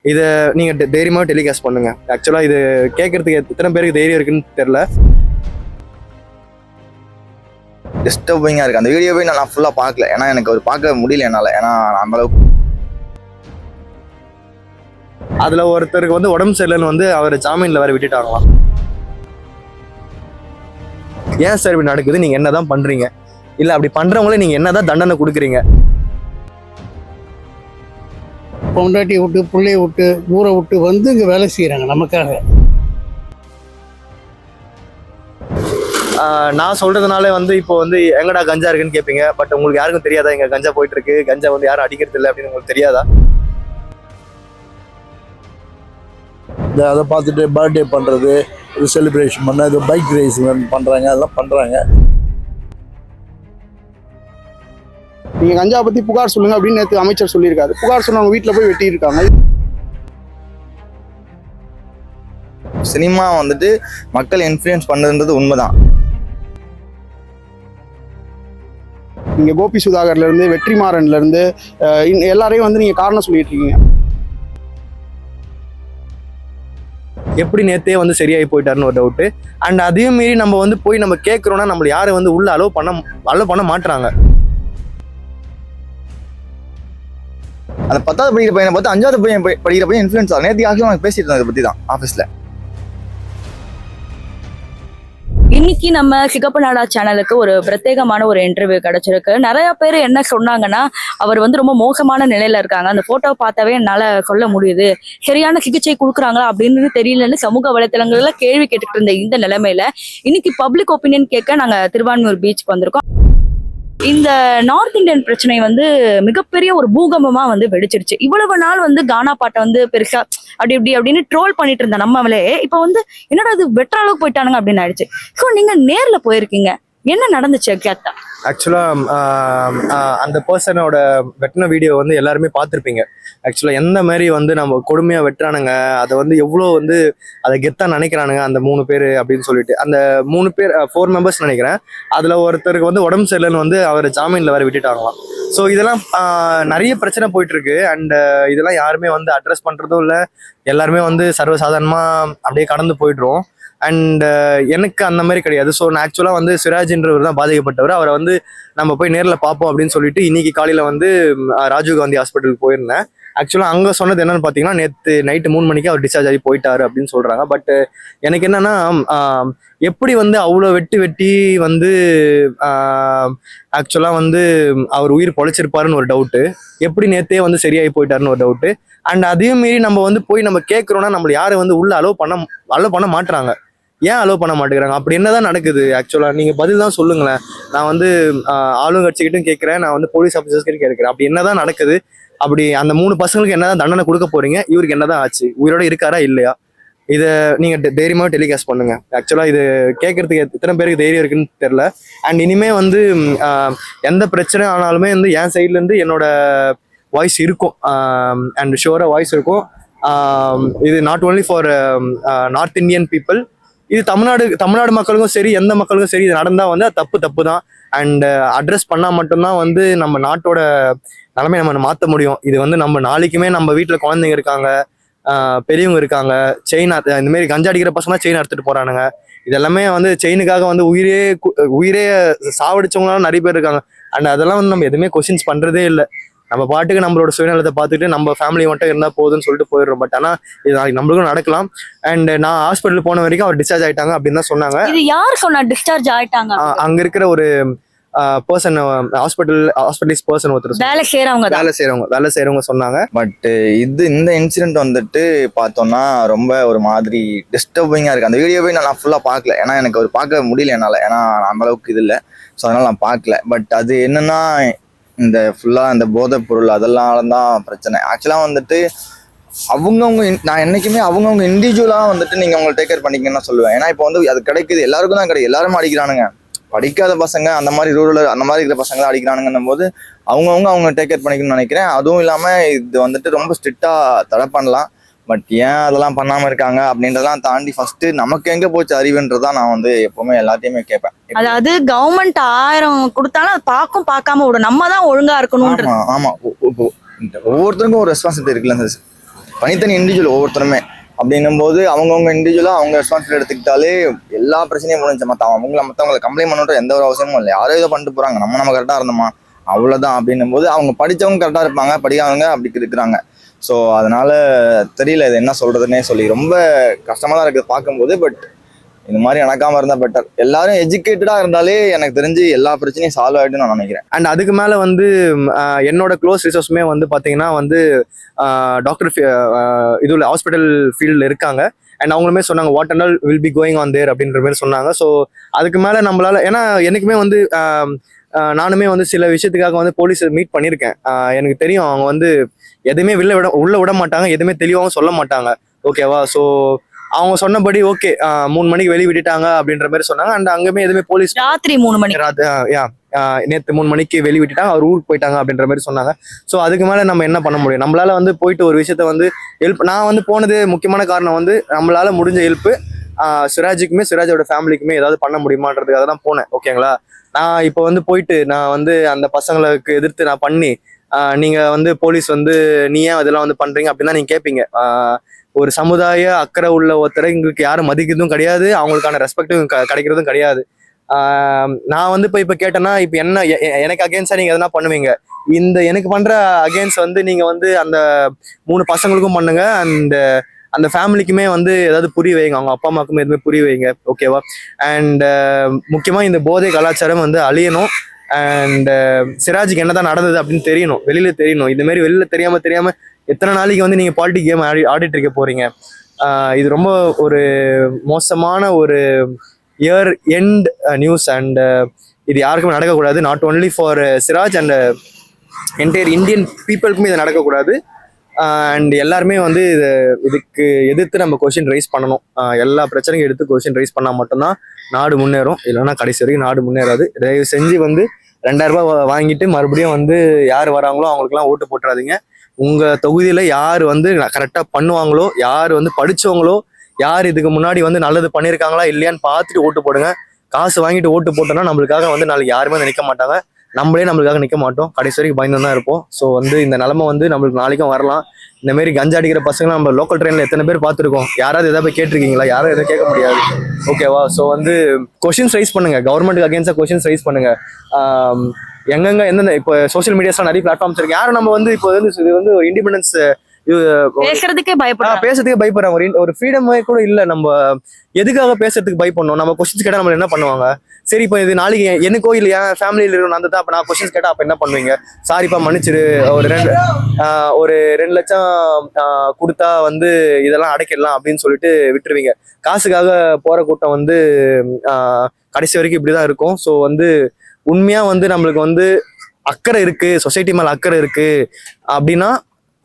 இதை நீங்க தைரியமா டெலிகாஸ்ட் பண்ணுங்க. ஆக்சுவலா இது கேட்கறதுக்கு எத்தனை பேருக்கு தைரியம் இருக்குன்னு தெரியல. டிஸ்டர்பிங்காக இருக்குது. அந்த வீடியோவே நான் ஃபுல்லாக பார்க்கல, ஏன்னா எனக்கு ஒரு பார்க்க முடியல என்னால். ஏன்னா அந்த அளவுக்கு அதுல ஒருத்தருக்கு வந்து உடம்பு சரியில்லைன்னு வந்து அவர் ஜாமீன்ல வேற விட்டுட்டாங்களாம். ஏன் சார் இப்படி நடக்குது? நீங்க என்னதான் பண்றீங்க? இல்ல அப்படி பண்றவங்களே நீங்க என்னதான் தண்டனை கொடுக்குறீங்க? பொண்டாட்டியை விட்டு பிள்ளைய விட்டு ஊரை விட்டு வந்து இங்கே வேலை செய்கிறாங்க நமக்காக. நான் சொல்றதுனால வந்து இப்போ வந்து எங்கடா கஞ்சா இருக்குன்னு கேட்பீங்க. பட் உங்களுக்கு யாருக்கும் தெரியாதா இங்க கஞ்சா போயிட்டு இருக்கு, கஞ்சா வந்து யாரும் அடிக்கிறது இல்லை அப்படின்னு உங்களுக்கு தெரியாதா? அதை பார்த்துட்டு பர்த்டே பண்ணுறது, இது செலிப்ரேஷன் பண்ண, இது பைக் ரேசிங் பண்ணுறாங்க, அதெல்லாம் பண்ணுறாங்க. நீங்கள் கஞ்சா பற்றி புகார் சொல்லுங்க அப்படின்னு நேற்று அமைச்சர் சொல்லியிருக்காரு. புகார் சொன்னவங்க வீட்டில் போய் வெட்டியிருக்காங்க. சினிமா வந்துட்டு மக்கள் இன்ஃப்ளூயன்ஸ் பண்ணுறது உண்மைதான். நீங்கள் கோபி சுதாகர்லேருந்து வெற்றிமாறன்லேருந்து எல்லாரையும் வந்து நீங்கள் காரணம் சொல்லிட்டு இருக்கீங்க. எப்படி நேத்தே வந்து சரியாகி போயிட்டாருன்னு ஒரு டவுட்டு. அண்ட் அதையும் மீறி நம்ம வந்து போய் நம்ம கேட்குறோன்னா நம்மள யாரும் வந்து உள்ள அலோவ் பண்ண மாட்டுறாங்க. அந்த 10வது படிக்கிற பையனை பார்த்து 5வது பையன் படிக்கிற பையன் இன்ஃப்ளூயன்ஸ் ஆகும். நேற்று ஆகியும் நாங்கள் பேசிட்டு இருந்தோம், அதை பற்றி தான் ஆஃபீஸில். இன்னைக்கு நம்ம சிகப்பு நாடா சேனலுக்கு ஒரு பிரத்யேகமான ஒரு இன்டர்வியூ கிடைச்சிருக்கு. நிறைய பேர் என்ன சொன்னாங்கன்னா, அவர் வந்து ரொம்ப மோசமான நிலையில இருக்காங்க, அந்த போட்டோ பார்த்தாவே என்னால சொல்ல முடியுது, சரியான சிகிச்சை கொடுக்குறாங்களா அப்படின்னு தெரியலன்னு சமூக வலைத்தளங்கள்ல கேள்வி கேட்டுட்டு இருந்த இந்த நிலைமையில இன்னைக்கு பப்ளிக் ஒப்பீனியன் கேட்க நாங்க திருவான்மியூர் பீச்சுக்கு வந்திருக்கோம். இந்த நார்த் இந்தியன் பிரச்சனை வந்து மிகப்பெரிய ஒரு பூகம்பமா வந்து வெடிச்சிருச்சு. இவ்வளவு நாள் வந்து கானா பாட்டை வந்து பெருசா அப்படின்னு ட்ரோல் பண்ணிட்டு இருந்த நம்மளே இப்ப வந்து என்னடா அது வெற்ற அளவுக்கு போயிட்டானுங்க அப்படின்னு ஆயிடுச்சு. ஸோ நீங்க நேர்ல போயிருக்கீங்க, என்ன நடந்துச்சு கேட்டா? ஆக்சுவலா அந்த பர்சனோட வெட்டின வீடியோ வந்து எல்லாருமே பார்த்துருப்பீங்க. ஆக்சுவலா எந்த மாதிரி வந்து நம்ம கொடுமையா வெட்டுறானுங்க, அதை வந்து எவ்வளோ வந்து அதை கெத்தா நினைக்கிறானுங்க அந்த 3 பேர் அப்படின்னு சொல்லிட்டு. அந்த 3 பேர் 4 மெம்பர்ஸ் நினைக்கிறேன். அதுல ஒருத்தருக்கு வந்து உடம்பு சரியில்லைன்னு வந்து அவர் ஜாமீன்ல வேற விட்டுட்டாங்களாம். ஸோ இதெல்லாம் நிறைய பிரச்சனை போயிட்டு இருக்கு. அண்ட் இதெல்லாம் யாருமே வந்து அட்ரஸ் பண்றதும் இல்லை. எல்லாருமே வந்து சர்வசாதாரணமா அப்படியே கடந்து போயிடுறோம். அண்ட் எனக்கு அந்த மாதிரி கிடையாது. ஸோ நான் ஆக்சுவலாக வந்து சிராஜ்ன்றவர் தான் பாதிக்கப்பட்டவர். அவரை வந்து நம்ம போய் நேரில் பார்ப்போம் அப்படின்னு சொல்லிட்டு இன்னைக்கு காலையில் வந்து ராஜீவ்காந்தி ஹாஸ்பிட்டலுக்கு போயிருந்தேன். ஆக்சுவலாக அங்கே சொன்னது என்னன்னு பார்த்தீங்கன்னா, நேற்று நைட்டு 3 மணிக்கு அவர் டிஸ்சார்ஜ் ஆகி போயிட்டாரு அப்படின்னு சொல்கிறாங்க. பட் எனக்கு என்னன்னா, எப்படி வந்து அவ்வளோ வெட்டி வந்து ஆக்சுவலாக வந்து அவர் உயிர் பொழைச்சிருப்பாருன்னு ஒரு டவுட்டு, எப்படி நேற்றே வந்து சரியாகி போயிட்டாருன்னு ஒரு டவுட்டு. அண்ட் அதையும் மீறி நம்ம வந்து போய் நம்ம கேட்குறோன்னா நம்மள யாரும் வந்து உள்ள அலோவ் பண்ண மாட்டுறாங்க. ஏன் அலோவ் பண்ண மாட்டேங்கிறாங்க? அப்படி என்னதான் நடக்குது? ஆக்சுவலாக நீங்கள் பதில் தான் சொல்லுங்களேன். நான் வந்து ஆளுங்கட்சிக்கிட்டும் கேட்குறேன், நான் வந்து போலீஸ் ஆஃபீஸர்ஸ்கிட்டும் கேட்குறேன். அப்படி என்னதான் நடக்குது? அப்படி அந்த 3 பசங்களுக்கு என்னதான் தண்டனை கொடுக்க போறீங்க? இவருக்கு என்னதான் ஆச்சு? உயிரோட இருக்காரா இல்லையா? இதை நீங்க தைரியமா டெலிகாஸ்ட் பண்ணுங்க. ஆக்சுவலா இது கேட்கறதுக்கு எத்தனை பேருக்கு தைரியம் இருக்குன்னு தெரியல. அண்ட் இனிமே வந்து எந்த பிரச்சனை ஆனாலுமே வந்து என் சைட்ல இருந்து என்னோட வாய்ஸ் இருக்கும். அண்ட் ஷுவரா வாய்ஸ் இருக்கும். இது not only for north Indian people, இது தமிழ்நாடு மக்களுக்கும் சரி, எந்த மக்களுக்கும் சரி, இது நடந்தா வந்து தப்பு தான். அண்ட் அட்ரஸ் பண்ணா மட்டும்தான் வந்து நம்ம நாட்டோட நிலைமை நம்ம மாற்ற முடியும். இது வந்து நம்ம நாளைக்குமே நம்ம வீட்டில் குழந்தைங்க இருக்காங்க, பெரியவங்க இருக்காங்க, செயின் இந்த மாதிரி கஞ்சா அடிக்கிற பசங்க செயின் அறுத்துட்டு போறானுங்க. இதெல்லாமே வந்து செயினுக்காக வந்து உயிரே சாவடிச்சவங்களாம் நிறைய பேர் இருக்காங்க. அண்ட் அதெல்லாம் வந்து நம்ம எதுவுமே கொஸ்டின்ஸ் பண்றதே இல்லை. நம்ம பாட்டுக்கு நம்மளோட சுயநலத்தை பார்த்துட்டு நம்ம ஃபேமிலி மட்டும் இருந்தால் போதுன்னு சொல்லிட்டு போயிடுறோம். பட் ஆனால் இது நாளைக்கு நம்மளுக்கும் நடக்கலாம். அண்ட் நான் ஹாஸ்பிட்டல் போன வரைக்கும் அவர் டிஸ்சார்ஜ் ஆயிட்டாங்க அப்படின்னு தான் சொன்னாங்க. இது யார் சொன்னா டிஸ்சார்ஜ் ஆயிட்டாங்க? அங்க இருக்கிற ஒரு பர்சன், ஹாஸ்பிட்டலிஸ்ட் பர்சன் ஒருத்தர், வேலை செய்யறவங்க சொன்னாங்க. பட் இந்த இன்சிடென்ட் வந்துட்டு பார்த்தோம்னா ரொம்ப ஒரு மாதிரி டிஸ்டர்பிங்காக இருக்குது. அந்த வீடியோவே நான் ஃபுல்லாக பார்க்கல, ஏன்னா எனக்கு ஒரு பார்க்க முடியல என்னால். ஏன்னா அந்த அளவுக்கு இது இல்லை, ஸோ அதனால் நான் பார்க்கல. பட் அது என்னன்னா, இந்த ஃபுல்லாக இந்த போதைப் பொருள் அதெல்லாம் தான் பிரச்சனை. ஆக்சுவலாக வந்துட்டு நான் என்றைக்குமே அவங்கவுங்க இண்டிவிஜுவலாக வந்துட்டு நீங்கள் அவங்களை டேக் கேர் பண்ணிக்கணும்னு சொல்லுவேன். ஏன்னா இப்போ வந்து அது கிடைக்குது, எல்லாருக்கும் தான் கிடைக்கும். எல்லாரும் அடிக்கிறானுங்க, படிக்காத பசங்க, அந்த மாதிரி ரூரல் அந்த மாதிரி இருக்கிற பசங்க அடிக்கிறானுங்கன்னும் போது அவங்க டேக் கேர் பண்ணிக்கணும்னு நினைக்கிறேன். அதுவும் இல்லாமல் இது வந்துட்டு ரொம்ப ஸ்ட்ரிக்டாக தடை பண்ணலாம். பட் ஏன் அதெல்லாம் பண்ணாமல் இருக்காங்க அப்படின்றதெல்லாம் தாண்டி ஃபர்ஸ்ட் நமக்கு எங்கே போச்சு அறிவுன்றதான் நான் வந்து எப்பவுமே எல்லாத்தையுமே கேட்பேன். அதாவது கவர்மெண்ட் 1000 கொடுத்தாலும் அது பார்க்காம விடும், நம்ம தான் ஒழுங்கா இருக்கணும். ஆமா, ஒவ்வொருத்தருக்கும் ஒரு ரெஸ்பான்சிபிலிட்டி இருக்குல்ல சார். தனித்தனி இண்டிவிஜுவல் ஒவ்வொருத்தருமே. அப்படின்னும் போது அவங்கவுங்க இண்டிவிஜுவலாக அவங்க ரெஸ்பான்சிபிலிட்டி எடுத்துக்கிட்டாலே எல்லா பிரச்சனையும் முடிஞ்சு. மற்றவங்களை கம்ப்ளைண்ட் பண்ணுற எந்த ஒரு அவசியமும் இல்லை. யாரோ இதை பண்ணிட்டு போகிறாங்க, நம்ம கரெக்டாக இருந்தோமா அவ்வளோதான். அப்படின்னும் போது அவங்க படித்தவங்க கரெக்டாக இருப்பாங்க, படிக்காதவங்க அப்படி இருக்கிறாங்க. ஸோ அதனால தெரியல இது என்ன சொல்கிறதுனே சொல்லி ரொம்ப கஷ்டமாக தான் இருக்குது பார்க்கும்போது. பட் இந்த மாதிரி நடக்காமல் இருந்தால் பெட்டர். எல்லாரும் எஜுகேட்டடாக இருந்தாலே எனக்கு தெரிஞ்சு எல்லா பிரச்சனையும் சால்வ் ஆகிடுன்னு நான் நினைக்கிறேன். அண்ட் அதுக்கு மேலே வந்து என்னோட க்ளோஸ் ரிசோர்ஸுமே வந்து பார்த்தீங்கன்னா வந்து டாக்டர் இதில் ஹாஸ்பிட்டல் ஃபீல்டில் இருக்காங்க. அண்ட் அவங்களுமே சொன்னாங்க what and all will be going on their அப்படின்ற மாதிரி சொன்னாங்க. ஸோ அதுக்கு மேலே நம்மளால, ஏன்னா எனக்குமே வந்து நானுமே வந்து சில விஷயத்துக்காக வந்து போலீஸ் மீட் பண்ணியிருக்கேன். எனக்கு தெரியும் அவங்க வந்து எதுவுமே உள்ள விட மாட்டாங்க, எதுவுமே தெளிவாகவும் சொல்ல மாட்டாங்க. ஓகேவா? ஸோ அவங்க சொன்னபடி ஓகே 3 மணிக்கு வெளியே விட்டுட்டாங்க அப்படின்ற மாதிரி சொன்னாங்க. அண்ட் அங்கேயுமே எதுவுமே போலீஸ் ராத்திரி 3 மணி நேற்று 3 மணிக்கு வெளியே விட்டுட்டாங்க, அவர் ஊருக்கு போயிட்டாங்க அப்படின்ற மாதிரி சொன்னாங்க. ஸோ அதுக்கு மேலே நம்ம என்ன பண்ண முடியும்? நம்மளால வந்து போயிட்டு ஒரு விஷயத்த வந்து நான் வந்து போனது முக்கியமான காரணம் வந்து நம்மளால முடிஞ்ச ஹெல்ப்பு சிராஜுக்குமே சிராஜோட ஃபேமிலிக்குமே ஏதாவது பண்ண முடியுமான்றதுக்காக தான் போனேன். ஓகேங்களா? நான் இப்போ வந்து போயிட்டு நான் வந்து அந்த பசங்களுக்கு எதிர்த்து நான் பண்ணி நீங்க வந்து போலீஸ் வந்து நீ ஏன் அதெல்லாம் வந்து பண்றீங்க அப்படின்னு தான் நீங்க கேட்பீங்க. ஒரு சமுதாய அக்கறை உள்ள ஒருத்தரை எங்களுக்கு யாரும் மதிக்கிறதும் கிடையாது, அவங்களுக்கான ரெஸ்பெக்டும் கிடைக்கிறதும் கிடையாது. நான் வந்து இப்போ கேட்டேன்னா இப்போ என்ன எனக்கு அகேன்ஸ்டா நீங்க எதனா பண்ணுவீங்க. எனக்கு பண்ற அகேன்ஸ்ட் வந்து நீங்க வந்து அந்த 3 பசங்களுக்கும் பண்ணுங்க, அந்த ஃபேமிலிக்குமே வந்து ஏதாவது புரிய வைங்க, அவங்க அப்பா அம்மாக்குமே எதுவுமே புரிய வைங்க. ஓகேவா? அண்ட் முக்கியமா இந்த போதை கலாச்சாரம் வந்து அழியணும். அண்ட் சிராஜுக்கு என்னதான் நடந்தது அப்படின்னு தெரியணும், வெளியில தெரியணும். இந்த மாதிரி வெளியில தெரியாம எத்தனை நாளைக்கு வந்து நீங்க பாலிட்டிக் கேம் ஆடிட்டு இருக்க போறீங்க? இது ரொம்ப ஒரு மோசமான ஒரு இயர் எண்ட் நியூஸ். அண்ட் இது யாருக்குமே நடக்கக்கூடாது. Not only for Siraj and entire Indian பீப்புளுக்குமே இது நடக்கக்கூடாது. அண்ட் எல்லாருமே வந்து இதுக்கு எதிர்த்து நம்ம கொஸ்டின் ரைஸ் பண்ணணும். எல்லா பிரச்சனையும் எடுத்து கொஸ்டின் ரைஸ் பண்ணால் மட்டும்தான் நாடு முன்னேறும். இல்லைன்னா கடைசி வரைக்கும் நாடு முன்னேறாது. தயவு செஞ்சு வந்து 2000 ரூபாய் வாங்கிட்டு மறுபடியும் வந்து யார் வராங்களோ அவங்களுக்குலாம் ஓட்டு போட்டுறாதீங்க. உங்கள் தொகுதியில் யார் வந்து கரெக்டாக பண்ணுவாங்களோ, யார் வந்து படித்தவங்களோ, யார் இதுக்கு முன்னாடி வந்து நல்லது பண்ணியிருக்காங்களா இல்லையான்னு பார்த்துட்டு ஓட்டு போடுங்க. காசு வாங்கிட்டு ஓட்டு போட்டோம்னா நம்மளுக்காக வந்து நாளைக்கு யாருமே நிற்க மாட்டாங்க, நம்மளே நம்மளுக்காக நிற்க மாட்டோம், கடைசி வரைக்கும் பயந்து தான் இருப்போம். ஸோ வந்து இந்த நிலைமை வந்து நம்மளுக்கு நாளைக்கும் வரலாம். இந்த மாதிரி கஞ்சா அடிக்கிற பசங்க நம்ம லோக்கல் ட்ரெயினில் எத்தனை பேர் பார்த்துருக்கோம். யாராவது எதாவது போய் கேட்டிருக்கீங்களா? யாரும் எதாவது கேட்க முடியாது. ஓகேவா? ஸோ வந்து கொஷின்ஸ் ரைஸ் பண்ணுங்க, கவர்மெண்ட்டுக்கு அகேன்ஸ்டாக கொஷின்ஸ் ரைஸ் பண்ணுங்க. எங்கெங்க எந்தெந்த இப்போ சோஷியல் மீடியாஸ்லாம் நிறைய பிளாட்ஃபார்ம்ஸ் இருக்கு. யாரும் நம்ம வந்து இப்போ வந்து இது வந்து இண்டிபெண்டன்ஸ் பேசுறதுக்கே பயப்படுறாங்க. ஒரு ஃப்ரீடம் கூட இல்ல. நம்ம எதுக்காக பேசுறதுக்கு பயப்படணும்? நம்ம கொஸ்டின்ஸ் கேட்டா நம்ம என்ன பண்ணுவாங்க? சரி இப்போ இது நாளைக்கு எனக்கோ இல்ல என் ஃபேமிலியில இருக்கணும் அந்த தான். அப்ப நான் கொஸ்டின்ஸ் கேட்டா அப்ப என்ன பண்ணுவீங்க? சாரிப்பா மன்னிச்சிரு, ஒரு 2 லட்சம் கொடுத்தா வந்து இதெல்லாம் அடைக்கிடலாம் அப்படின்னு சொல்லிட்டு விட்டுருவீங்க. காசுக்காக போற கூட்டம் வந்து கடைசி வரைக்கும் இப்படிதான் இருக்கும். ஸோ வந்து உண்மையா வந்து நம்மளுக்கு வந்து அக்கறை இருக்கு, சொசைட்டி மேல அக்கறை இருக்கு அப்படின்னா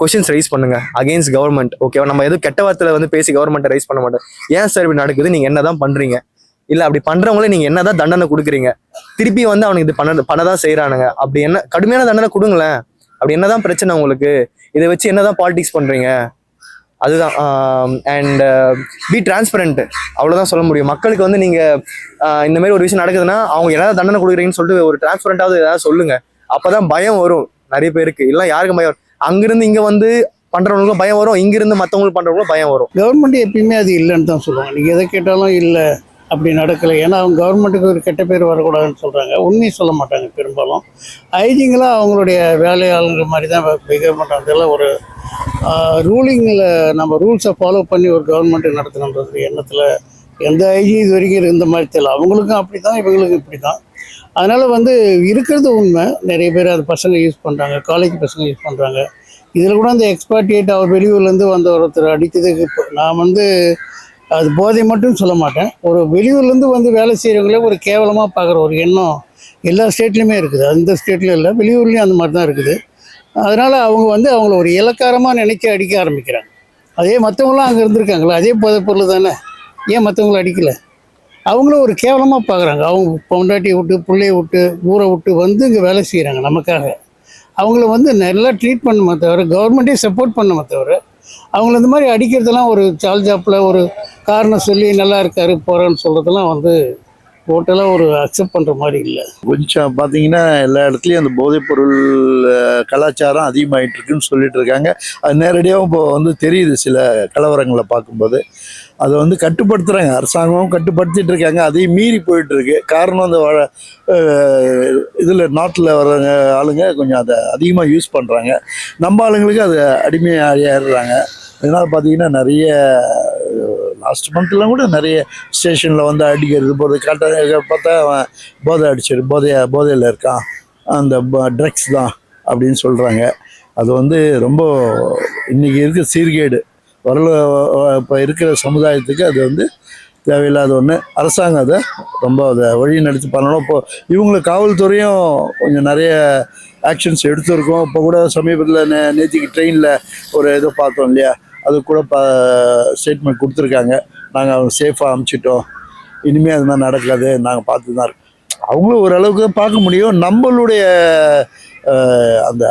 கொஸ்டின்ஸ் ரைஸ் பண்ணுங்க அகெயின்ஸ்ட் கவர்மெண்ட். ஓகேவா? நம்ம எதுவும் கெட்ட வார்த்தையில வந்து பேசி கவர்மெண்ட்டை ரைஸ் பண்ண மாட்டோம். ஏன் சார் இப்படி நடக்குது, நீங்க என்னதான் பண்றீங்க, இல்ல அப்படி பண்றவங்களே நீங்க என்னதான் தண்டனை கொடுக்குறீங்க, திருப்பி வந்து அவனுக்கு இது பண்ணதான் செய்யறானுங்க, அப்படி என்ன கடுமையான தண்டனை கொடுங்களேன். அப்படி என்னதான் பிரச்சனை உங்களுக்கு? இதை வச்சு என்னதான் பாலிடிக்ஸ் பண்றீங்க? அதுதான். அண்ட் பி டிரான்ஸ்பரண்ட், அவ்வளவுதான் சொல்ல முடியும். மக்களுக்கு வந்து நீங்க இந்த மாதிரி ஒரு விஷயம் நடக்குதுன்னா அவங்க ஏதாவது தண்டனை கொடுக்குறீங்கன்னு சொல்லிட்டு ஒரு டிரான்ஸ்பரண்டாவது ஏதாவது சொல்லுங்க. அப்பதான் பயம் வரும் நிறைய பேருக்கு. இல்லை யாருக்கும் பயம் வரும்? அங்கிருந்து இங்க வந்து பண்றவங்களுக்கும் பயம் வரும், இங்கிருந்து மற்றவங்களுக்கு பண்றவங்களுக்கும் பயம் வரும். கவர்மெண்ட் எப்பயுமே அது இல்லைன்னு தான் சொல்லுவாங்க. நீங்கள் எதை கேட்டாலும் இல்லை அப்படி நடக்கலை, ஏன்னா அவங்க கவர்மெண்ட்டுக்கு ஒரு கெட்ட பேர் வரக்கூடாதுன்னு சொல்கிறாங்க. உண்மையை சொல்ல மாட்டாங்க பெரும்பாலும். ஐஜிங்கெலாம் அவங்களுடைய வேலையாளர்கள் மாதிரி தான் பிஹேவ் பண்ணுறாங்க. இதெல்லாம் ஒரு ரூலிங்கில் நம்ம ரூல்ஸை ஃபாலோ பண்ணி ஒரு கவர்மெண்ட்டு நடத்தணுன்றது எண்ணத்தில் எந்த ஐஜி இது வரைக்கும் இந்த மாதிரி தெரியல. அவங்களுக்கும் அப்படி தான், இவங்களுக்கும் இப்படி தான். அதனால் வந்து இருக்கிறது உண்மை. நிறைய பேர் அது பசங்க யூஸ் பண்ணுறாங்க, காலேஜ் பசங்க யூஸ் பண்ணுறாங்க. இதில் கூட அந்த எக்ஸ்பார்ட்டியேட் அவர் வெளியூர்லேருந்து வந்த ஒருத்தர் அடித்ததுக்கு நான் வந்து அது போதை மட்டும் சொல்ல மாட்டேன். ஒரு வெளியூர்லேருந்து வந்து வேலை செய்கிறவங்களே ஒரு கேவலமாக பார்க்குற ஒரு எண்ணம் எல்லா ஸ்டேட்லேயுமே இருக்குது. அந்த ஸ்டேட்லேயும் இல்லை, வெளியூர்லேயும் அந்த மாதிரி தான் இருக்குது. அதனால் அவங்க வந்து அவங்கள ஒரு இலக்காரமாக நினைக்க அடிக்க ஆரம்பிக்கிறாங்க. அதே மற்றவங்களாம் அங்கே இருந்திருக்காங்களா, அதே போதைப் பொருள் தானே, ஏன் மற்றவங்கள அடிக்கலை? அவங்களும் ஒரு கேவலமாக பார்க்குறாங்க. அவங்க பொண்டாட்டியை விட்டு, பிள்ளையை விட்டு, ஊரை விட்டு வந்து இங்கே வேலை செய்கிறாங்க நமக்காக. அவங்கள வந்து நல்லா ட்ரீட் பண்ணுமே தவிர, கவர்மெண்ட்டே சப்போர்ட் பண்ணுமே தவிர, அவங்கள இந்த மாதிரி அடிக்கிறதெல்லாம் ஒரு சால்ஜாப்பில் ஒரு காரணம் சொல்லி நல்லா இருக்காரு போகிறேன்னு சொல்கிறதெல்லாம் வந்து டோட்டலாக ஒரு அக்செப்ட் பண்ணுற மாதிரி இல்லை. கொஞ்சம் பார்த்தீங்கன்னா எல்லா இடத்துலையும் அந்த போதைப்பொருள் கலாச்சாரம் அதிகமாகிட்டு இருக்குன்னு சொல்லிட்டு இருக்காங்க. அது நேரடியாகவும் இப்போ வந்து தெரியுது சில கலவரங்களை பார்க்கும்போது. அதை வந்து கட்டுப்படுத்துகிறாங்க, அரசாங்கமும் கட்டுப்படுத்திட்டு இருக்காங்க. அதையும் மீறி போயிட்டு இருக்கு. காரணம் அந்த இதில் நாட்டில் வர்றவங்க ஆளுங்க கொஞ்சம் அதை அதிகமாக யூஸ் பண்ணுறாங்க. நம்ம ஆளுங்களுக்கு அது அடிமையாகிடுறாங்க. அதனால் பார்த்தீங்கன்னா நிறைய லாஸ்ட் மந்த்லாம் கூட நிறைய ஸ்டேஷனில் வந்து அடிக்கிறது போது பார்த்தா அவன் போதையில் இருக்கான், அந்த ட்ரக்ஸ் தான் அப்படின்னு சொல்கிறாங்க. அது வந்து ரொம்ப இன்றைக்கி இருக்க சீர்கேடு இப்போ இருக்கிற சமுதாயத்துக்கு அது வந்து தேவையில்லாத ஒன்று. அரசாங்கம் அதை ரொம்ப அதை வழி நடத்தி பண்ணணும். இப்போ இவங்களுக்கு காவல்துறையும் கொஞ்சம் நிறைய ஆக்ஷன்ஸ் எடுத்திருக்கோம். இப்போ கூட சமீபத்தில் நேற்றுக்கு ட்ரெயினில் ஒரு இதை பார்த்தோம் இல்லையா, அது கூட ஸ்டேட்மெண்ட் கொடுத்துருக்காங்க. நாங்கள் அவங்க சேஃபாக அமுச்சிட்டோம், இனிமேல் அது மாதிரி நடக்காது, நாங்கள் பார்த்து தான் இருக்கோம். அவங்களும் ஓரளவுக்கு தான் பார்க்க முடியும். நம்மளுடைய அந்த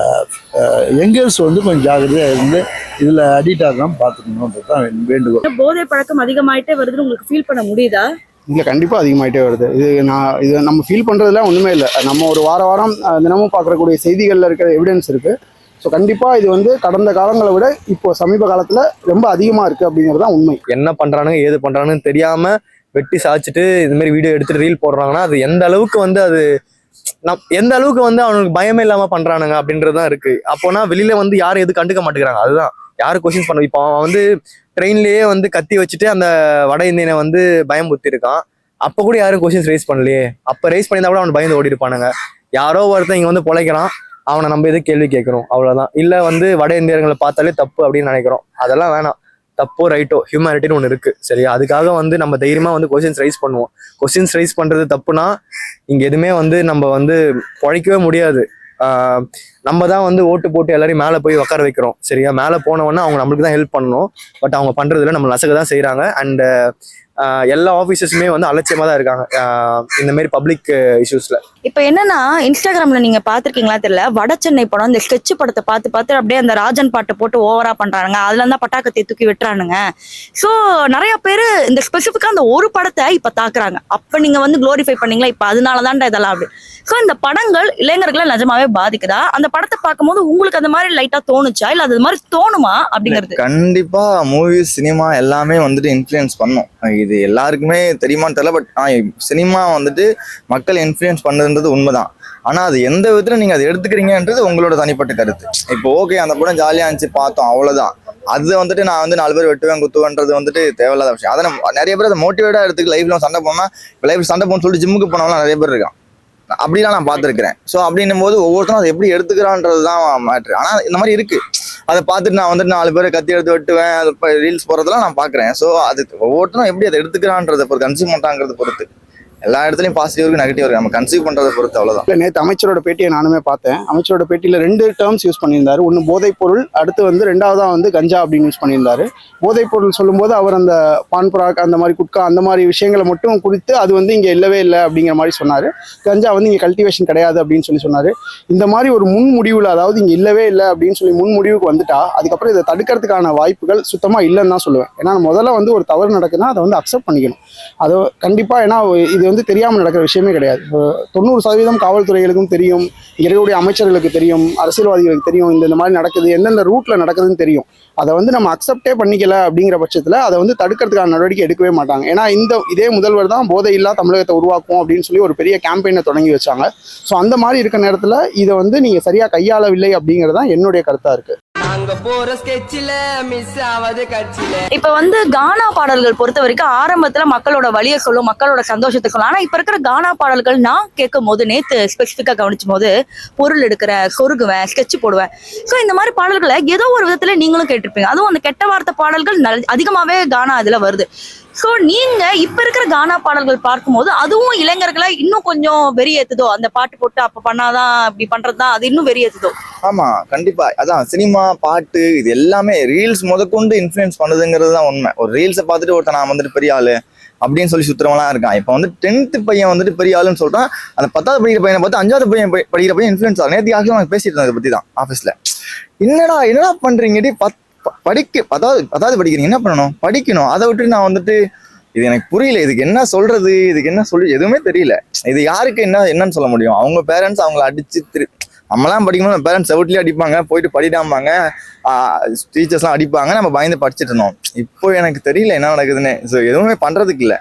யங்கர்ஸ் வந்து கொஞ்சம் ஜாகிரதையாக இருந்து இதில் அடிக்ட் ஆகாமல் பார்த்துக்கணுன்றது தான் வேண்டுகோள். போதை பழக்கம் அதிகமாயிட்டே வருதுன்னு உங்களுக்கு ஃபீல் பண்ண முடியுதா? இல்லை, கண்டிப்பாக அதிகமாகிட்டே வருது. இது நம்ம ஃபீல் பண்ணுறதுலாம் ஒன்றுமே இல்லை. நம்ம ஒரு வாரம் தினமும் பார்க்கக்கூடிய செய்திகளில் இருக்கிற எவிடன்ஸ் இருக்குது. ஸோ கண்டிப்பாக இது வந்து கடந்த காலங்களை விட இப்போ சமீப காலத்தில் ரொம்ப அதிகமாக இருக்குது அப்படிங்கிறது தான் உண்மை. என்ன பண்ணுறானுங்க ஏது பண்ணுறானுன்னு தெரியாமல் வெட்டி சாய்ச்சிட்டு இது மாதிரி வீடியோ எடுத்துட்டு ரீல் போடுறாங்கன்னா அது எந்த அளவுக்கு வந்து அது எந்த அளவுக்கு வந்து அவனுக்கு பயமே இல்லாமல் பண்ணுறானுங்க அப்படின்றது தான் இருக்குது. அப்போனா வெளியில் வந்து யாரும் எது கண்டுக்க மாட்டேங்கிறாங்க. அதுதான் யாரும் கொஸ்டின் பண்ண. இப்போ அவன் வந்து ட்ரெயின்லேயே வந்து கத்தி வச்சுட்டு அந்த வட இந்தியனை வந்து பயமுறுத்தி இருக்கான். அப்போ கூட யாரும் கொஸ்டின்ஸ் ரைஸ் பண்ணலையே. அப்போ ரைஸ் பண்ணியிருந்தா கூட அவன் பயந்து ஓடி இருப்பானுங்க. யாரோ ஒருத்தன் இங்கே வந்து பொழைக்கிறான், அவனை நம்ம எது கேள்வி கேட்குறோம், அவ்வளோதான். இல்லை வந்து வட இந்தியர்களை பார்த்தாலே தப்பு அப்படின்னு நினைக்கிறோம். அதெல்லாம் வேணாம். தப்போ ரைட்டோ ஹியூமனிட்டின்னு ஒன்று இருக்குது, சரியா? அதுக்காக வந்து நம்ம தைரியமாக வந்து கொஸ்டின்ஸ் ரைஸ் பண்ணுவோம். கொஸ்டின்ஸ் ரைஸ் பண்ணுறது தப்புனா இங்கே எதுவுமே வந்து நம்ம வந்து பொழைக்கவே முடியாது. நம்ம தான் வந்து ஓட்டு போட்டு எல்லாரையும் மேலே போய் உட்கார வைக்கிறோம், சரியா? மேலே போனவொன்னே அவங்க நம்மளுக்கு தான் ஹெல்ப் பண்ணணும். பட் அவங்க பண்ணுறதுல நம்ம நசக தான் செய்கிறாங்க. அண்டு எல்லா ஆஃபீஸஸுமே வந்து அலட்சியமாக தான் இருக்காங்க இந்த மாதிரி பப்ளிக் இஷ்யூஸில். இப்போ என்னன்னா, இன்ஸ்டாகிராம்ல நீங்க பாத்திருக்கீங்களா தெரியல, வட சென்னை படம் இந்த ஸ்கெட்ச் படத்தை பார்த்து அப்படியே அந்த ராஜன் பாட்டை போட்டு ஓவரா பண்றாங்க. அதுல இருந்தா பட்டாக்கத்தை தூக்கி விட்டுறானுங்க. ஸோ நிறைய பேர் இந்த ஸ்பெசிஃபிக்கா அந்த ஒரு படத்தை இப்ப தாக்குறாங்க. அப்ப நீங்க வந்து குளோரிஃபை பண்ணீங்களா, இப்ப அதனாலதான்டா இதெல்லாம் அப்படி. ஸோ இந்த படங்கள் இளைஞர்களை நிஜமாவே பாதிக்குதா? அந்த படத்தை பார்க்கும்போது உங்களுக்கு அந்த மாதிரி லைட்டா தோணுச்சா, இல்ல அது மாதிரி தோணுமா அப்படிங்கிறது? கண்டிப்பா மூவிஸ் சினிமா எல்லாமே வந்துட்டு இன்ஃப்ளூயன்ஸ் பண்ணும். இது எல்லாருக்குமே தெரியுமான்னு தெரியல. பட் சினிமா வந்துட்டு மக்கள் இன்ஃப்ளூயன்ஸ் பண்ணுறது உண்மைதான். ஆனால் அது எந்த விதத்தில் நீங்கள் அதை எடுத்துக்கிறீங்கன்றது உங்களோட தனிப்பட்ட கருத்து. இப்போ ஓகே, அந்த படம் ஜாலியாக இருந்துச்சு, பார்த்தோம், அவ்வளோதான். அது வந்துட்டு நான் வந்து 4 பேர் வெட்டுவேன் குத்துவேன்றது வந்துட்டு தேவையில்லாத விஷயம். அதை நிறைய பேர் அதை மோட்டிவேட்டாக எடுத்துக்கு லைஃப்ல சண்டை போனால், இப்போ லைஃப்ல சண்டை போகணும்னு சொல்லிட்டு ஜிம்முக்கு போனவங்களாம் நிறைய பேர் இருக்கான். அப்படிலாம் நான் பார்த்துருக்கிறேன். ஸோ அப்படின்னும் போது ஒவ்வொருத்தரும் அதை எப்படி எடுத்துக்கிறான்றது தான் மேட்ரு. ஆனால் இந்த மாதிரி இருக்கு, அதை பார்த்துட்டு நான் வந்துட்டு 4 பேரை கத்தி எடுத்து வெட்டுவேன், அது இப்போ ரீல்ஸ் போகிறதெல்லாம் நான் பார்க்குறேன். ஸோ அது ஒவ்வொருத்தரும் எப்படி அதை எடுத்துக்கிறான்றதை பொறுத்து, கன்சியூம் பண்ணுறாங்கிறத பொறுத்து. எல்லா இடத்துலையும் பாசிட்டிவ் இருக்கு, நெகட்டிவ் இருக்கு. நம்ம கன்சியூம் பண்ணுறதை பொறுத்து, அவ்வளோதான். இல்லை, நேற்று அமைச்சரோட பேட்டியை நானுமே பார்த்தேன். அமைச்சரோட பேட்டியில் 2 டேர்ம்ஸ் யூஸ் பண்ணியிருந்தாரு. ஒன்று போதைப்பொருள், அடுத்து வந்து 2வதா வந்து கஞ்சா அப்படின்னு யூஸ் பண்ணியிருந்தாரு. போதைப்பொருள் சொல்லும்போது அவர் அந்த பான்பராக் அந்த மாதிரி குட்கா அந்த மாதிரி விஷயங்களை மட்டும் குறித்து அது வந்து இங்கே இல்லவே இல்லை அப்படிங்கிற மாதிரி சொன்னார். கஞ்சா வந்து இங்கே கல்டிவேஷன் கிடையாது அப்படின்னு சொன்னார். இந்த மாதிரி ஒரு முன்முடிவில், அதாவது இங்கே இல்லவே இல்லை அப்படின்னு சொல்லி முன்முடிவுக்கு வந்துட்டா அதுக்கப்புறம் இதை தடுக்கிறதுக்கான வாய்ப்புகள் சுத்தமாக இல்லைன்னு தான் சொல்லுவேன். ஏன்னா முதல்ல வந்து ஒரு தவறு நடக்குதுன்னா அதை வந்து அக்செப்ட் பண்ணிக்கணும். அது கண்டிப்பாக, ஏன்னா இது வந்து தெரியாமல் நடக்கிற விஷயமே கிடையாது. 90% காவல்துறைகளுக்கும் தெரியும், இருக்கக்கூடிய அமைச்சர்களுக்கு தெரியும், அரசியல்வாதிகளுக்கு தெரியும் இந்த மாதிரி நடக்குது, எந்தெந்த ரூட்ல நடக்குதுன்னு தெரியும். அதை வந்து நம்ம அக்செப்டே பண்ணிக்கல அப்படிங்கிற பட்சத்தில் அதை வந்து தடுக்கிறதுக்கான நடவடிக்கை எடுக்கவே மாட்டாங்க. ஏன்னா இதே முதல்வர் தான் போதையில்லா தமிழகத்தை உருவாக்கும் அப்படின்னு சொல்லி ஒரு பெரிய கேம்பெயினை தொடங்கி வச்சாங்க. ஸோ அந்த மாதிரி இருக்க நேரத்தில் இதை வந்து நீங்கள் சரியாக கையாளவில்லை அப்படிங்கிறது தான் என்னுடைய கருத்தாக இருக்குது. இப்ப வந்து கானா பாடல்கள் பொறுத்த வரைக்கும் ஆரம்பத்துல மக்களோட வலியை சொல்லும், மக்களோட சந்தோஷத்தை சொல்லும். ஆனா இப்ப இருக்கிற கானா பாடல்கள் நான் கேட்கும் போது, நேத்து ஸ்பெசிபிக்கா கவனிச்சும் போது, பொருள் எடுக்கிற, சொருகுவேன், ஸ்கெட்ச் போடுவேன். ஸோ இந்த மாதிரி பாடல்களை ஏதோ ஒரு விதத்துல நீங்களும் கேட்டிருப்பீங்க. அதுவும் அந்த கெட்ட வார்த்தை பாடல்கள் அதிகமாவே கானா இதுல வருது. ஸோ நீங்க இப்ப இருக்கிற கானா பாடல்கள் பார்க்கும்போது அதுவும் இளைஞர்களை இன்னும் கொஞ்சம் வெறியேத்துதோ? அந்த பாட்டு போட்டு அப்ப பண்ணாதான் இப்படி பண்றதுதான் அது இன்னும் வெறியேத்துதோ? ஆமா, கண்டிப்பா. அதான் சினிமா, பாட்டு, இது எல்லாமே ரீல்ஸ் முதற்கொண்டு இன்ஃப்ளூயன்ஸ் பண்ணுதுங்கிறது தான் உண்மை. ஒரு ரீல்ஸை பார்த்துட்டு ஒருத்தன் நான் வந்துட்டு பெரிய ஆளு அப்படின்னு சொல்லி சுத்துறவங்களாம் இருக்கான். இப்போ வந்து 10th பையன் வந்துட்டு பெரிய ஆளுன்னு சொல்றான். அந்த 10வது படிக்கிற பையனை பார்த்து 5வது பையன் படிக்கிற பையன் இன்ஃப்ளூயன்ஸ் ஆகும். நேற்று ஆக்சுவலாக நான் பேசிட்டு இருந்தேன் அதை பத்தி தான் ஆஃபீஸ்ல. என்னடா பண்றீங்க, அதாவது படிக்கிறீங்க, என்ன பண்ணணும், படிக்கணும். அதை விட்டு நான் வந்துட்டு இது எனக்கு புரியல. இதுக்கு என்ன சொல்றது, இதுக்கு என்ன சொல்லி எதுவுமே தெரியல. இது யாருக்கு என்னன்னு சொல்ல முடியும்? அவங்க பேரண்ட்ஸ் அவங்கள அடிச்சு நம்மளாம் படிக்கும்போது பேரண்ட்ஸ் செவட்லேயே அடிப்பாங்க, போயிட்டு படிடாமாங்க, டீச்சர்ஸ்லாம் அடிப்பாங்க, நம்ம பயந்து படிச்சுட்டு இருந்தோம். இப்போ எனக்கு தெரியல என்ன நடக்குதுன்னு. ஸோ எதுவுமே பண்றதுக்கு இல்லை,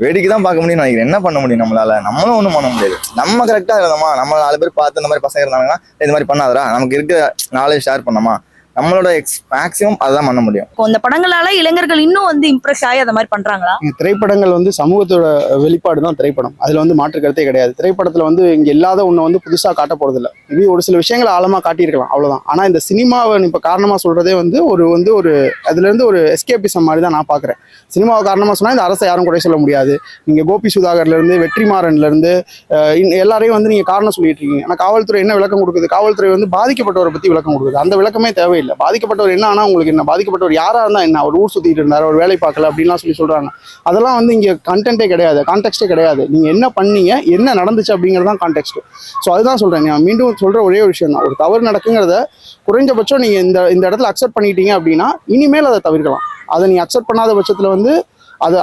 வேடிக்கை தான் பார்க்க முடியும் நினைக்கிறேன். என்ன பண்ண முடியும் நம்மளால? நம்மளும் ஒன்றும் பண்ண முடியாது. நம்ம கரெக்டாக இருந்தோமா, நம்ம 4 பேர் பார்த்து இந்த மாதிரி பசங்க இருந்தாங்கன்னா இது மாதிரி பண்ணாதரா, நமக்கு இருக்க நாலேஜ் ஷேர் பண்ணோமா, நம்மளோட மேக்ஸிமம் அதுதான் பண்ண முடியும். இப்போ இந்த படங்களால இளைஞர்கள் இன்னும் வந்து இம்ப்ரெஸ் ஆகி அந்த மாதிரி பண்றாங்களா? திரைப்படங்கள் வந்து சமூகத்தோட வெளிப்பாடு தான் திரைப்படம். அதில் வந்து மாற்று கருத்தே கிடையாது. திரைப்படத்தில் வந்து இங்கே இல்லாத ஒன்றை வந்து புதுசாக காட்ட போகிறதில்ல. இது ஒரு சில விஷயங்களை ஆழமாக காட்டியிருக்கலாம், அவ்வளோதான். ஆனால் இந்த சினிமாவை இப்போ காரணமாக சொல்கிறதே வந்து ஒரு அதுலேருந்து ஒரு எஸ்கேபிசம் மாதிரி தான் நான் பார்க்குறேன். சினிமாவை காரணமாக சொன்னால் இந்த அரசை யாரும் குறை சொல்ல முடியாது. நீங்கள் கோபி சுதாகர்லேருந்து வெற்றிமாறன்லேருந்து எல்லாரையும் வந்து நீங்கள் காரணம் சொல்லிட்டு இருக்கீங்க. ஆனால் காவல்துறை என்ன விளக்கம் கொடுக்குது? காவல்துறை வந்து பாதிக்கப்பட்டவரை பற்றி விளக்கம் கொடுக்குது. அந்த விளக்கமே தேவையில்லை. பாதிக்கப்பட்டவர் என்ன ஆனால் உங்களுக்கு என்ன, பாதிக்கப்பட்டவர் யாராக இருந்தால் என்ன, அவர் ஊர் சுற்றிட்டு இருந்தார், அவர் வேலை பார்க்கல அப்படின்லாம் சொல்கிறாங்க. அதெல்லாம் வந்து இங்கே கண்டென்ட்டே கிடையாது, கான்டெக்ஸ்டே கிடையாது. நீங்கள் என்ன பண்ணீங்க, என்ன நடந்துச்சு அப்படிங்கிறது தான் கான்டெக்ட். ஸோ அதுதான் சொல்கிறேன். நான் மீண்டும் சொல்கிற ஒரே ஒரு விஷயம் தான், ஒரு தவறு நடக்குங்கிறத குறைஞ்சபட்சம் நீங்கள் இந்த இடத்துல அக்செப்ட் பண்ணிட்டீங்க அப்படின்னா இனிமேல் அதை தவிர்க்கலாம். அதை நீங்கள் அக்செப்ட் பண்ணாத பட்சத்தில் வந்து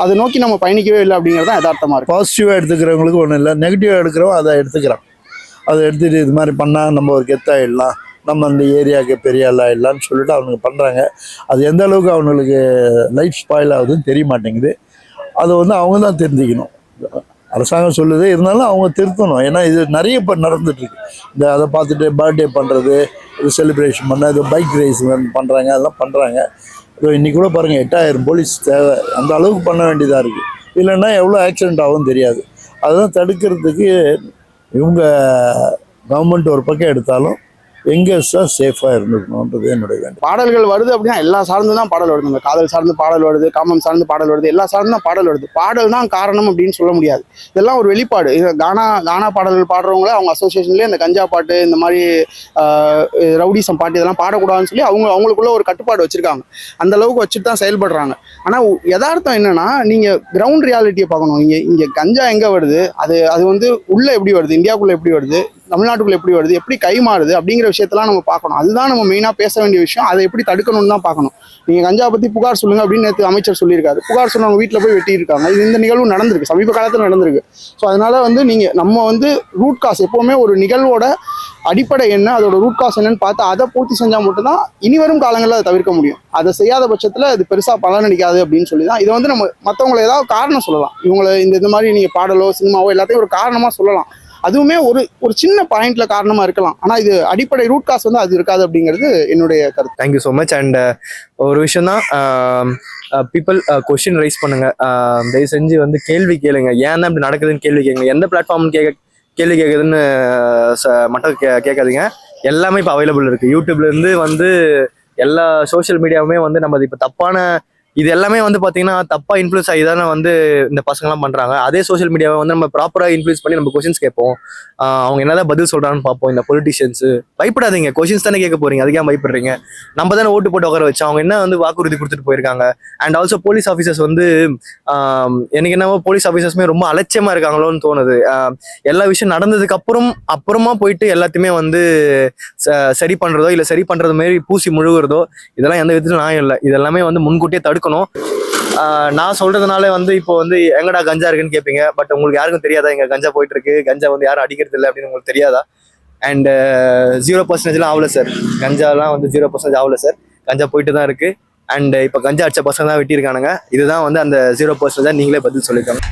அதை நோக்கி நம்ம பயணிக்கவே இல்லை அப்படிங்கிறது தான் யதார்த்தமாக இருக்குது. பாசிட்டிவாக எடுத்துக்கிறவங்களுக்கு ஒன்றும் இல்லை, நெகட்டிவாக எடுக்கிறவங்க அதை எடுத்துக்கிறான். அதை எடுத்துகிட்டு இது மாதிரி பண்ணால் நம்ம ஒரு கெத்தாயிடலாம், நம்ம அந்த ஏரியாவுக்கு பெரிய ஆளாயிடலான்னு சொல்லிட்டு அவனுக்கு பண்ணுறாங்க. அது எந்த அளவுக்கு அவங்களுக்கு லைஃப் ஸ்பாயில் ஆகுதுன்னு தெரிய மாட்டேங்குது. அதை வந்து அவங்க தான் தெரிஞ்சுக்கணும். அரசாங்கம் சொல்லுது, இருந்தாலும் அவங்க திருத்தணும். ஏன்னா இது நிறைய இப்போ நடந்துட்டுருக்கு. அதை பார்த்துட்டு பர்த்டே பண்ணுறது, இது செலிப்ரேஷன் பண்ண, இது பைக் ரேஸ் பண்ணுறாங்க, அதெல்லாம் பண்ணுறாங்க. இதோ இன்றைக்கி கூட பாருங்கள் 8000 போலீஸ் தேவை. அந்த அளவுக்கு பண்ண வேண்டியதாக இருக்குது. இல்லைன்னா எவ்வளோ ஆக்சிடெண்ட் ஆகும் தெரியாது. அதெல்லாம் தடுக்கிறதுக்கு இவங்க கவர்மெண்ட் ஒரு பக்கம் எடுத்தாலும் எங்கே சார் சேஃபாக இருந்துக்கணுன்றது என்னுடைய வேண்டும். பாடல்கள் வருது அப்படின்னா எல்லா சார்ந்து தான் பாடல் வருதுங்க. காதல் சார்ந்து பாடல் வருது, காமம் சார்ந்து பாடல் வருது, எல்லா சார்ந்து தான் பாடல் வருது. பாடல் தான் காரணம் அப்படின்னு சொல்ல முடியாது. இதெல்லாம் ஒரு வெளிப்பாடு. கானா பாடல்கள் பாடுறவங்கள அவங்க அசோசியேஷன்லேயே இந்த கஞ்சா பாட்டு, இந்த மாதிரி ரவுடிசம் பாட்டு இதெல்லாம் பாடக்கூடாதுன்னு சொல்லி அவங்களுக்குள்ள ஒரு கட்டுப்பாடு வச்சிருக்காங்க. அந்த அளவுக்கு வச்சுட்டு தான் செயல்படுறாங்க. ஆனால் யதார்த்தம் என்னன்னா, நீங்கள் கிரவுண்ட் ரியாலிட்டியை பார்க்கணும். இங்கே கஞ்சா எங்கே வருது, அது வந்து உள்ளே எப்படி வருது, இந்தியாவுக்குள்ளே எப்படி வருது, தமிழ்நாட்டுக்குள்ள எப்படி வருது, எப்படி கை மாறுது அப்படிங்கிற விஷயத்தெல்லாம் நம்ம பார்க்கணும். அதுதான் நம்ம மெயினாக பேச வேண்டிய விஷயம். அதை எப்படி தடுக்கணும்னு தான் பார்க்கணும். நீங்கள் கஞ்சா பற்றி புகார் சொல்லுங்க அப்படின்னு நேற்று அமைச்சர் சொல்லியிருக்காரு. புகார் சொன்னவங்க வீட்டில் போய் வெட்டியிருக்காங்க. இந்த நிகழ்வு நடந்திருக்கு, சமீப காலத்தில் நடந்திருக்கு. ஸோ அதனால வந்து நம்ம வந்து ரூட் காஸ் எப்போவுமே ஒரு நிகழ்வோட அடிப்படை என்ன, அதோட ரூட் காஸ் என்னன்னு பார்த்து அதை பூர்த்தி செஞ்சால் மட்டும்தான் இனி வரும் காலங்களில் அதை தவிர்க்க முடியும். அதை செய்யாத பட்சத்தில் அது பெருசாக பலனளிக்காது அப்படின்னு சொல்லி தான் இதை வந்து நம்ம மற்றவங்களை ஏதாவது காரணம் சொல்லலாம். இவங்களை இந்த மாதிரி நீங்கள் பாடலோ சினிமாவோ எல்லாத்தையும் ஒரு காரணமாக சொல்லலாம். அதுவுமே ஒரு சின்ன பாயிண்ட்ல காரணமா இருக்கலாம். ஆனா இது அடிப்படை ரூட் காஸ் வந்து அது இருக்காது அப்படிங்கிறது என்னுடைய கருத்து. Thank you so much. அண்ட் ஒரு விஷயம் தான், பீப்புள் கொஸ்டின் ரைஸ் பண்ணுங்க. தயவு செஞ்சு வந்து கேள்வி கேளுங்க. ஏன் தான் இப்படி நடக்குதுன்னு கேள்வி கேளுங்க. எந்த பிளாட்ஃபார்ம் கேள்வி கேட்குதுன்னு மட்டும் கேட்காதீங்க. எல்லாமே இப்போ அவைலபிள் இருக்கு. யூடியூப்ல இருந்து வந்து எல்லா சோஷியல் மீடியாவுமே வந்து நம்ம இப்போ தப்பான இது எல்லாமே வந்து பார்த்தீங்கன்னா தப்பா இன்ஃப்ளூயன்ஸ் ஆகி தானே வந்து இந்த பசங்கள்லாம் பண்றாங்க. அதே சோஷியல் மீடியாவை வந்து நம்ம ப்ராப்பராக இன்ஃப்ளூயன்ஸ் பண்ணி நம்ம கொஸ்டின்ஸ் கேட்போம். அவங்க என்னதான் பதில் சொல்றான்னு பார்ப்போம். இந்த பொலிட்டிஷியன்ஸ் பயப்படாதீங்க, கொஸ்டின்ஸ் தானே கேட்க போறீங்க, அதுக்கே பயப்படுறீங்க. நம்ம தானே ஓட்டு போட்டு உட்கார வச்சோம். அவங்க என்ன வந்து வாக்குறுதி கொடுத்துட்டு போயிருக்காங்க. அண்ட் ஆல்சோ போலீஸ் ஆஃபீஸர்ஸ் வந்து எனக்கு என்னவோ போலீஸ் ஆஃபீஸர்ஸுமே ரொம்ப அலட்சியமா இருக்காங்களோன்னு தோணுது. எல்லா விஷயம் நடந்ததுக்கு அப்புறமா போயிட்டு எல்லாத்தையுமே வந்து சரி பண்றதோ இல்லை சரி பண்றது மாதிரி பூசி முழுகுறதோ இதெல்லாம் எந்த விதத்துல நியாயம் இல்லை. இதெல்லாமே வந்து முன்கூட்டியே தடுக்கணும். நான் சொல்றதுனால வந்து இப்போ வந்து எங்கடா கஞ்சா இருக்குன்னு கேட்பீங்க. பட் உங்களுக்கு யாருக்கும் தெரியாதா இங்க கஞ்சா போயிட்டு இருக்கு, கஞ்சா வந்து யாரும் அடிக்கிறது இல்லை அப்படின்னு உங்களுக்கு தெரியாதா? அண்ட் 0% ஆகல சார். கஞ்சாலாம் வந்து 0% ஆகல சார். கஞ்சா போயிட்டு தான் இருக்கு. அண்ட் இப்போ கஞ்சா அடிச்ச பசங்க தான் வெட்டியிருக்கானுங்க. இதுதான் வந்து அந்த 0% நீங்களே பதில் சொல்லியிருக்காங்க.